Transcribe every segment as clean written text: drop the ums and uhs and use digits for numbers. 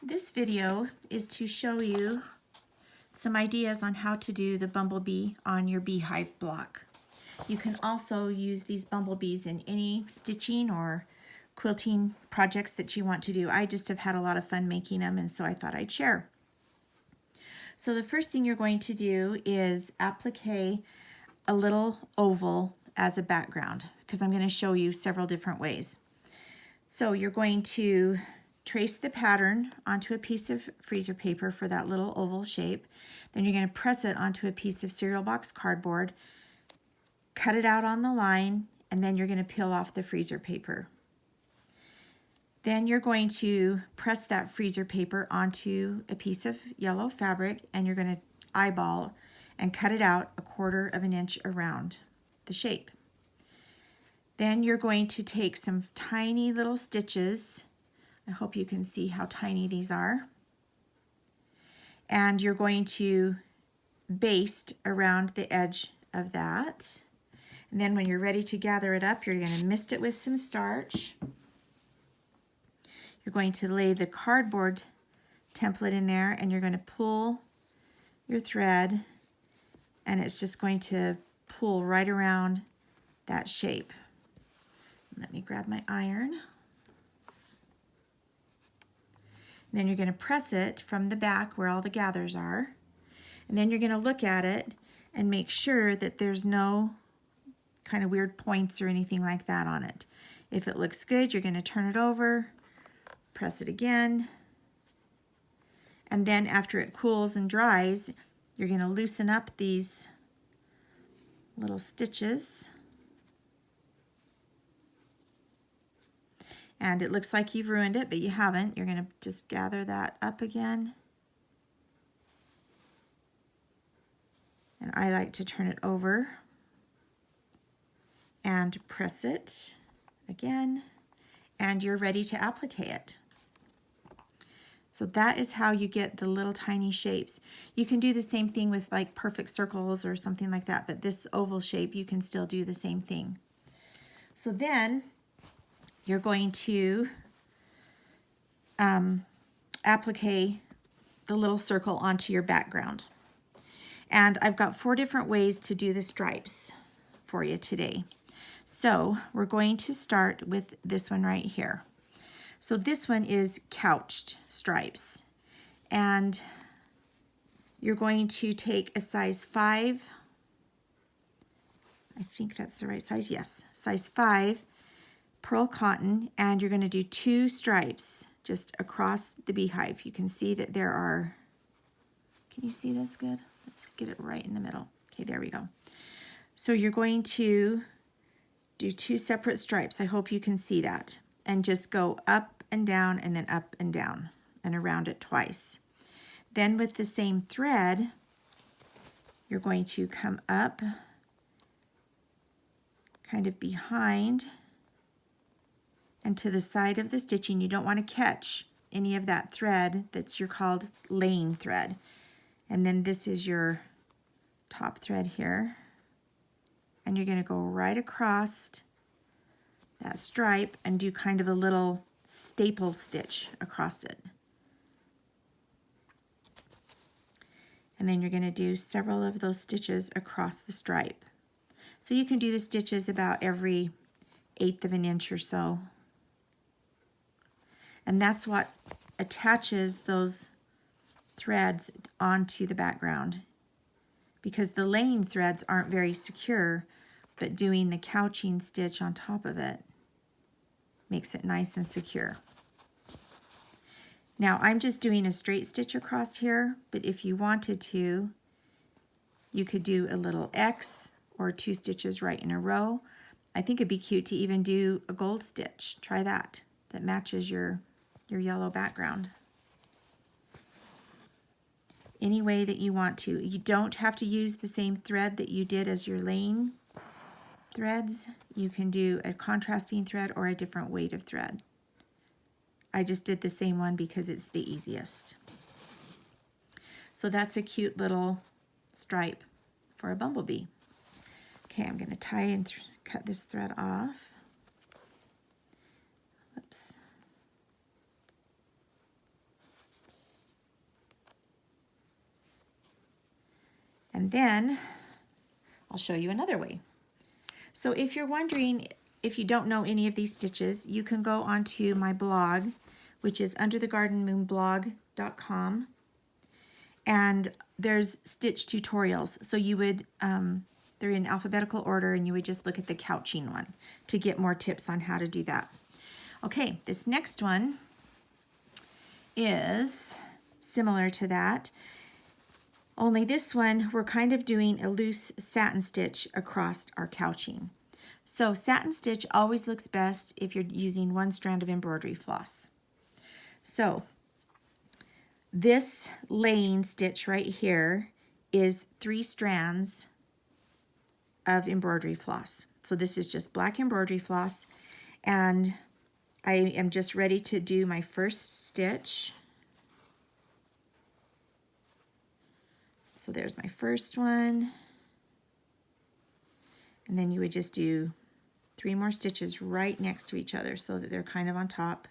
This video is to show you some ideas on how to do the bumblebee on your beehive block. You can also use these bumblebees in any stitching or quilting projects that you want to do. I just have had a lot of fun making them, and so I thought I'd share. So the first thing you're going to do is applique a little oval as a background, because I'm going to show you several different ways. So you're going to trace the pattern onto a piece of freezer paper for that little oval shape. Then you're going to press it onto a piece of cereal box cardboard, cut it out on the line, and then you're going to peel off the freezer paper. Then you're going to press that freezer paper onto a piece of yellow fabric, and you're going to eyeball and cut it out 1/4 of an inch around the shape. Then you're going to take some tiny little stitches. I hope you can see how tiny these are. And you're going to baste around the edge of that. And then when you're ready to gather it up, you're going to mist it with some starch. You're going to lay the cardboard template in there, and you're going to pull your thread, and it's just going to pull right around that shape. Let me grab my iron. Then you're going to press it from the back where all the gathers are. And then you're going to look at it and make sure that there's no kind of weird points or anything like that on it. If it looks good, you're going to turn it over, press it again. And then after it cools and dries, you're going to loosen up these little stitches. And it looks like you've ruined it, but you haven't. You're going to just gather that up again. And I like to turn it over and press it again. And you're ready to applique it. So that is how you get the little tiny shapes. You can do the same thing with like perfect circles or something like that, but this oval shape, you can still do the same thing. So then you're going to applique the little circle onto your background. And I've got 4 different ways to do the stripes for you today. So we're going to start with this one right here. So this one is couched stripes. And you're going to take a size 5. I think that's the right size. Yes, size 5. Pearl cotton, and you're going to do 2 stripes just across the beehive. You can see that there are, can you see this good? Let's get it right in the middle. Okay, there we go. So you're going to do 2 separate stripes. I hope you can see that. And just go up and down and then up and down and around it twice. Then with the same thread, you're going to come up kind of behind and to the side of the stitching. You don't want to catch any of that thread that's your called laying thread. And then this is your top thread here. And you're going to go right across that stripe and do kind of a little staple stitch across it. And then you're going to do several of those stitches across the stripe. So you can do the stitches about every 1/8 of an inch or so. And that's what attaches those threads onto the background, because the laying threads aren't very secure, but doing the couching stitch on top of it makes it nice and secure. Now I'm just doing a straight stitch across here, but if you wanted to, you could do a little X or 2 stitches right in a row. I think it'd be cute to even do a gold stitch. Try that. That matches your yellow background. Any way that you want to. You don't have to use the same thread that you did as your laying threads. You can do a contrasting thread or a different weight of thread. I just did the same one because it's the easiest. So that's a cute little stripe for a bumblebee. Okay, I'm going to tie and cut this thread off. Whoops. And then I'll show you another way. So if you're wondering, if you don't know any of these stitches, you can go onto my blog, which is underthegardenmoonblog.com, and there's stitch tutorials. So you would, they're in alphabetical order, and you would just look at the couching one to get more tips on how to do that. Okay, this next one is similar to that, only this one we're kind of doing a loose satin stitch across our couching. So satin stitch always looks best if you're using one strand of embroidery floss. So this laying stitch right here is 3 strands of embroidery floss. So this is just black embroidery floss, and I am just ready to do my first stitch. So there's my first one. And then you would just do 3 more stitches right next to each other so that they're kind of on top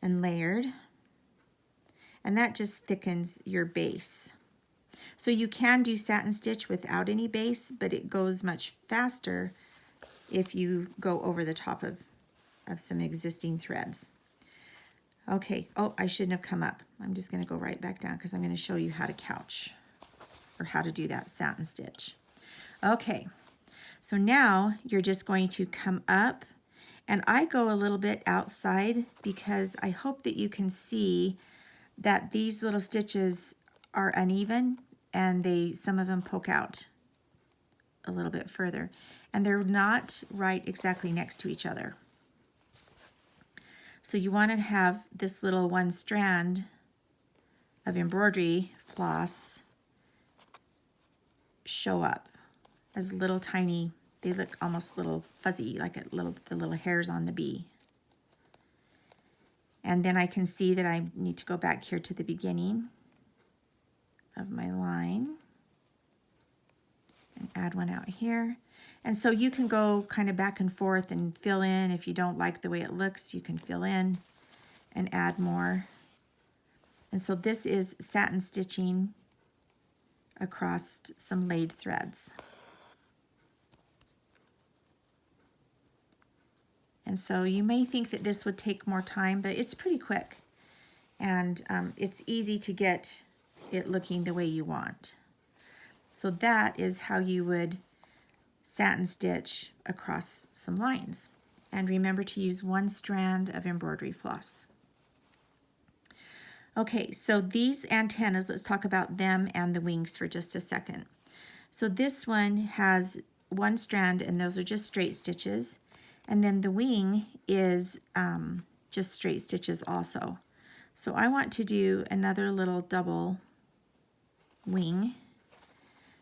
and layered. And that just thickens your base. So you can do satin stitch without any base, but it goes much faster if you go over the top of some existing threads. Okay, oh, I shouldn't have come up. I'm just going to go right back down because I'm going to show you how to couch, or how to do that satin stitch. Okay, so now you're just going to come up, and I go a little bit outside because I hope that you can see that these little stitches are uneven, and some of them poke out a little bit further, and they're not right exactly next to each other. So you want to have this little 1 strand of embroidery floss show up as little tiny, they look almost little fuzzy, like the little hairs on the bee. And then I can see that I need to go back here to the beginning of my line and add one out here. And so you can go kind of back and forth and fill in. If you don't like the way it looks, you can fill in and add more. And so this is satin stitching across some laid threads. And so you may think that this would take more time, but it's pretty quick. And it's easy to get it looking the way you want. So that is how you would satin stitch across some lines. And remember to use 1 strand of embroidery floss. Okay, so these antennas, let's talk about them and the wings for just a second. So this one has 1 strand, and those are just straight stitches. And then the wing is just straight stitches also. So I want to do another little double wing.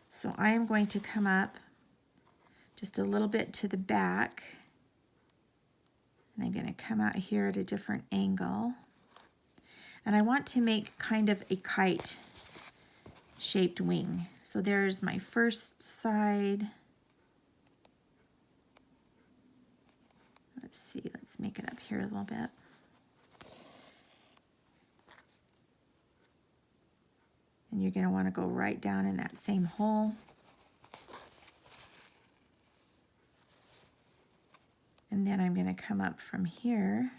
So I am going to come up just a little bit to the back, and I'm going to come out here at a different angle, and I want to make kind of a kite shaped wing. So there's my first side. Let's see, let's make it up here a little bit. And you're going to want to go right down in that same hole. And then I'm going to come up from here.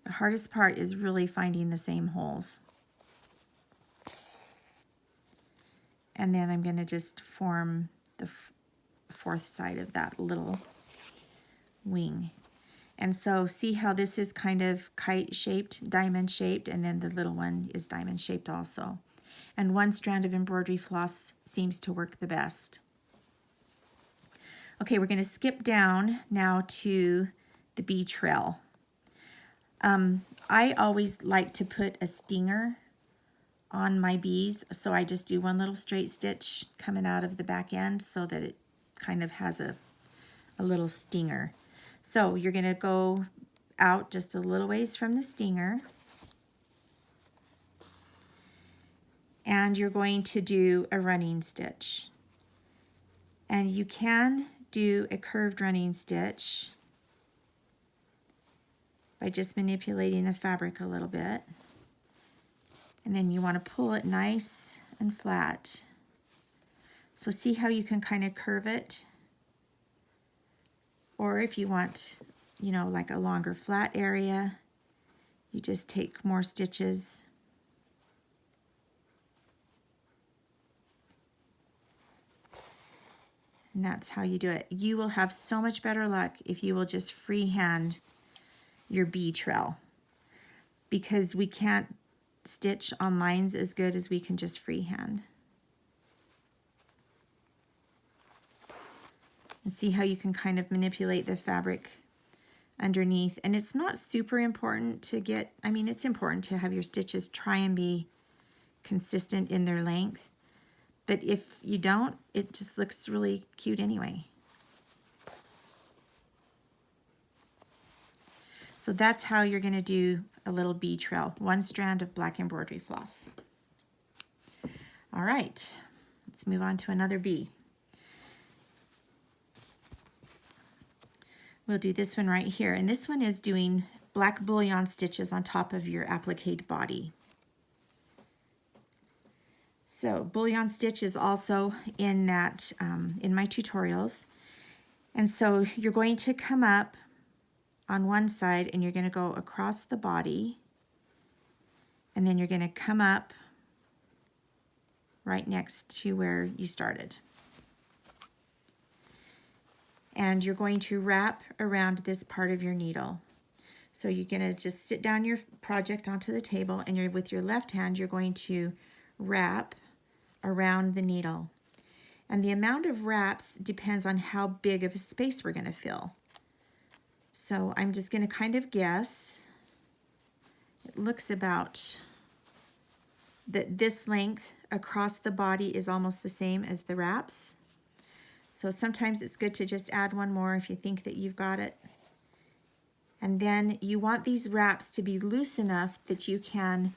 The hardest part is really finding the same holes. And then I'm going to just form the 4th side of that little wing. And so see how this is kind of kite shaped, diamond shaped, and then the little one is diamond shaped also. And 1 strand of embroidery floss seems to work the best. Okay, we're going to skip down now to the bee trail. I always like to put a stinger on my bees, so I just do 1 little straight stitch coming out of the back end so that it kind of has a little stinger. So you're going to go out just a little ways from the stinger, and you're going to do a running stitch. And you can do a curved running stitch by just manipulating the fabric a little bit. And then you want to pull it nice and flat. So see how you can kind of curve it? Or if you want, you know, like a longer flat area, you just take more stitches. And that's how you do it. You will have so much better luck if you will just freehand your bee trail, because we can't stitch on lines as good as we can just freehand. And see how you can kind of manipulate the fabric underneath. And it's not super important to get, I mean, it's important to have your stitches try and be consistent in their length. But if you don't, it just looks really cute anyway. So that's how you're going to do a little bee trail. One strand of black embroidery floss. All right, let's move on to another bee. We'll do this one right here. And this one is doing black bullion stitches on top of your appliqué body. So bullion stitch is also in that in my tutorials. And so you're going to come up on one side and you're going to go across the body, and then you're going to come up right next to where you started. And you're going to wrap around this part of your needle. So you're going to just sit down your project onto the table, and you're with your left hand, you're going to wrap around the needle. And the amount of wraps depends on how big of a space we're going to fill. So I'm just going to kind of guess. It looks about that this length across the body is almost the same as the wraps. So sometimes it's good to just add one more if you think that you've got it. And then you want these wraps to be loose enough that you can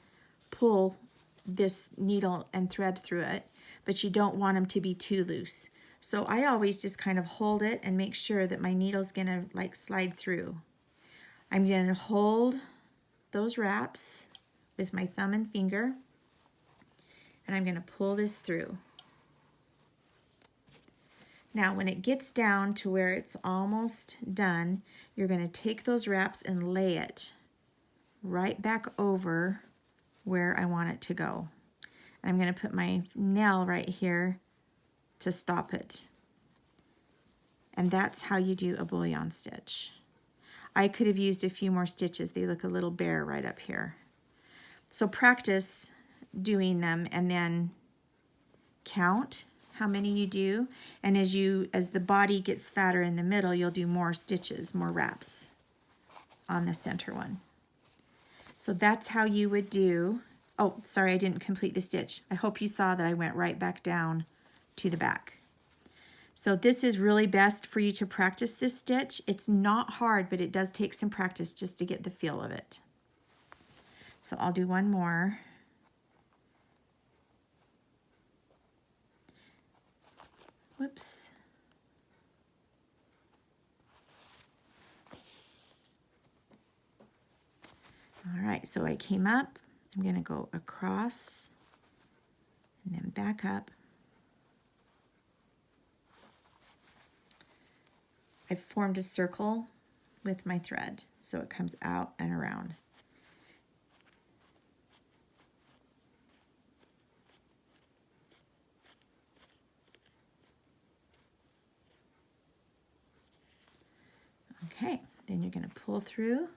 pull this needle and thread through it, but you don't want them to be too loose. So I always just kind of hold it and make sure that my needle's gonna like slide through. I'm gonna hold those wraps with my thumb and finger, and I'm gonna pull this through. Now when it gets down to where it's almost done, you're gonna take those wraps and lay it right back over where I want it to go. I'm gonna put my nail right here to stop it. And that's how you do a bullion stitch. I could have used a few more stitches. They look a little bare right up here. So practice doing them and then count how many you do. And as the body gets fatter in the middle, you'll do more stitches, more wraps on the center one. So that's how you would do. Oh, sorry, I didn't complete the stitch. I hope you saw that I went right back down to the back. So this is really best for you to practice this stitch. It's not hard, but it does take some practice just to get the feel of it. So I'll do one more. Whoops. All right, so I came up. I'm going to go across and then back up. I formed a circle with my thread, so it comes out and around. Okay, then you're going to pull through.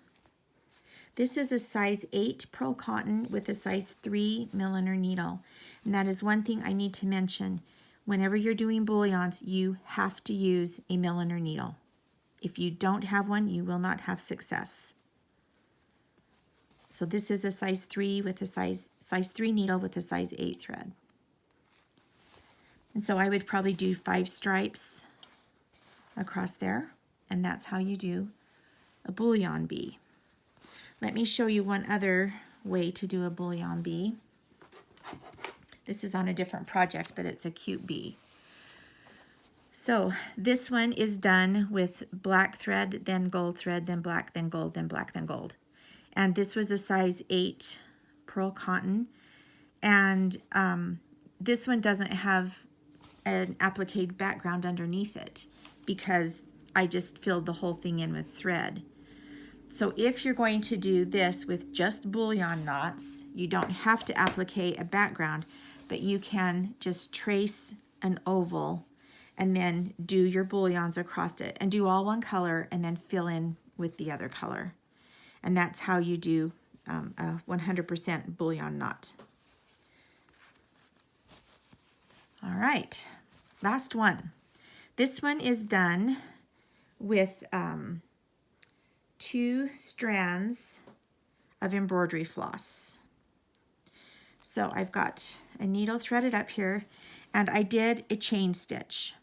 This is a size 8 pearl cotton with a size 3 milliner needle. And that is one thing I need to mention. Whenever you're doing bullions, you have to use a milliner needle. If you don't have one, you will not have success. So this is a size 3 with a size 3 needle with a size 8 thread. And so I would probably do 5 stripes across there, and that's how you do a bullion bee. Let me show you one other way to do a bullion bee. This is on a different project, but it's a cute bee. So this one is done with black thread, then gold thread, then black, then gold, then black, then gold. And this was a size 8 pearl cotton. And this one doesn't have an appliqué background underneath it because I just filled the whole thing in with thread. So if you're going to do this with just bullion knots, you don't have to appliqué a background, but you can just trace an oval and then do your bullions across it and do all one color and then fill in with the other color. And that's how you do a 100% bullion knot. All right, last one. This one is done with 2 strands of embroidery floss. So I've got a needle threaded up here, and I did a chain stitch.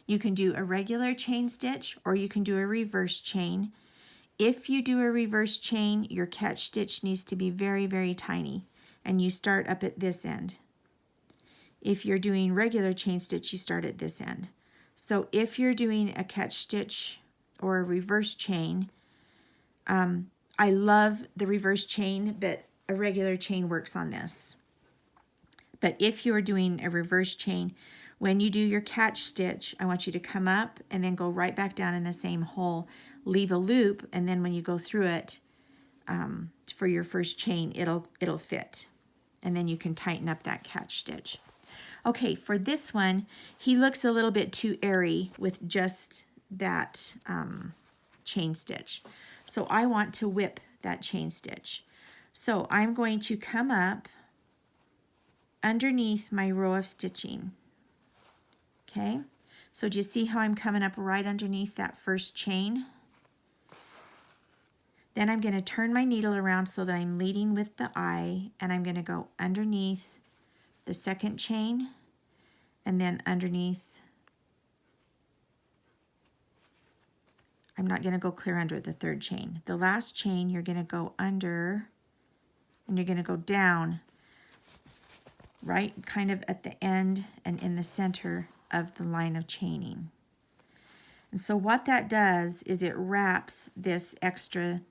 You can do a regular chain stitch or you can do a reverse chain. If you do a reverse chain, your catch stitch needs to be very, very tiny, and you start up at this end. If you're doing regular chain stitch, you start at this end. So if you're doing a catch stitch or a reverse chain, I love the reverse chain, but a regular chain works on this. But if you're doing a reverse chain, when you do your catch stitch, I want you to come up and then go right back down in the same hole, leave a loop, and then when you go through it for your first chain, it'll fit. And then you can tighten up that catch stitch. Okay, for this one, he looks a little bit too airy with just that chain stitch. So I want to whip that chain stitch. So I'm going to come up underneath my row of stitching. Okay, so do you see how I'm coming up right underneath that first chain? Then I'm going to turn my needle around so that I'm leading with the eye, and I'm going to go underneath the second chain, and then underneath, I'm not going to go clear under the third chain. The last chain, you're going to go under, and you're going to go down, right kind of at the end and in the center of the line of chaining. And so what that does is it wraps this extra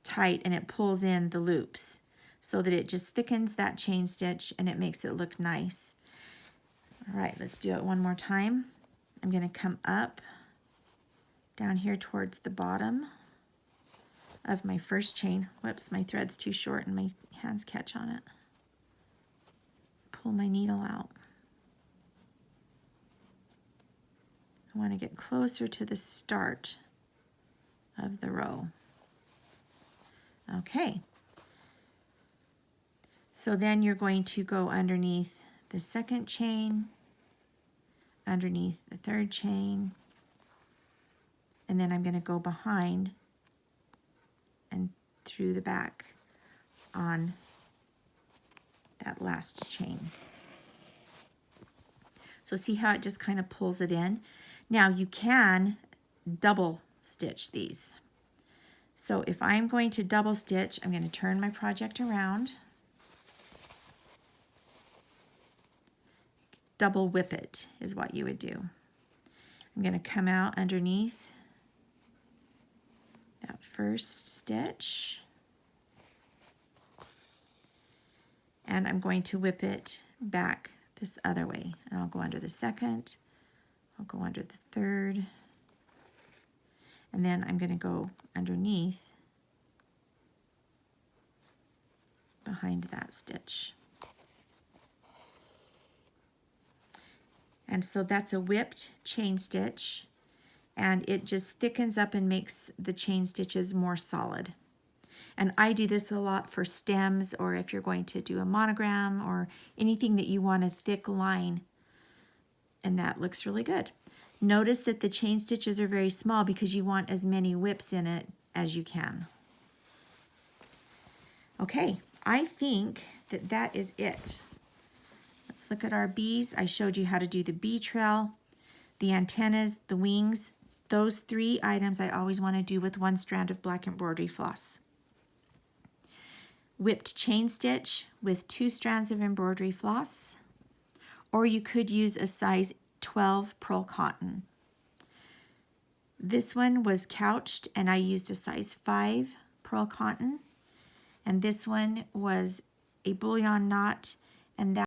tight and it pulls in the loops so that it just thickens that chain stitch and it makes it look nice. All right, let's do it one more time. I'm going to come up down here towards the bottom of my first chain. Whoops, my thread's too short and my hands catch on it. Pull my needle out. I want to get closer to the start of the row. Okay. So then you're going to go underneath the second chain, underneath the third chain, and then I'm going to go behind and through the back on that last chain. So see how it just kind of pulls it in? Now you can double stitch these. So if I'm going to double stitch, I'm going to turn my project around, double whip it is what you would do. I'm going to come out underneath that first stitch, and I'm going to whip it back this other way. And I'll go under the second, I'll go under the third, and then I'm going to go underneath behind that stitch. And so that's a whipped chain stitch, and it just thickens up and makes the chain stitches more solid. And I do this a lot for stems, or if you're going to do a monogram or anything that you want a thick line, and that looks really good. Notice that the chain stitches are very small because you want as many whips in it as you can. Okay, I think that that is it. Let's look at our bees. I showed you how to do the bee trail, the antennas, the wings. Those 3 items I always want to do with 1 strand of black embroidery floss. Whipped chain stitch with 2 strands of embroidery floss, or you could use a size 12 pearl cotton. This one was couched and I used a size 5 pearl cotton, and this one was a bullion knot and that